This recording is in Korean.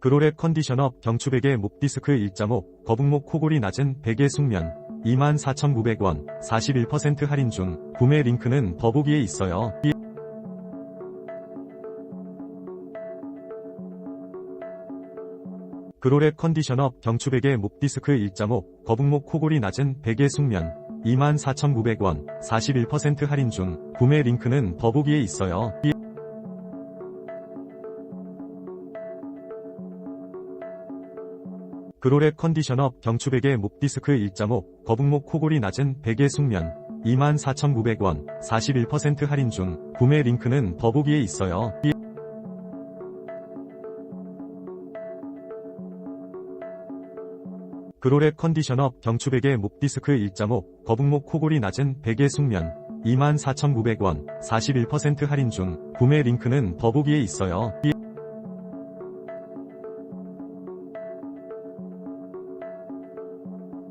그로랩 컨디셔너 경추베개 목디스크 1.5 거북목 코골이 낮은 베개 숙면 24,900원 41% 할인 중. 구매 링크는 더보기에 있어요. 그로랩 컨디셔너 경추베개 목디스크 1.5 거북목 코골이 낮은 베개 숙면 24,900원 41% 할인 중. 구매 링크는 더보기에 있어요. 그로랩 컨디셔너 경추베개 목디스크 1.5 거북목 코골이 낮은 베개 숙면 24,900원 41% 할인 중. 구매 링크는 더보기에 있어요. 그로랩 컨디셔너 경추베개 목디스크 1.5 거북목 코골이 낮은 베개 숙면 24,900원 41% 할인 중. 구매 링크는 더보기에 있어요.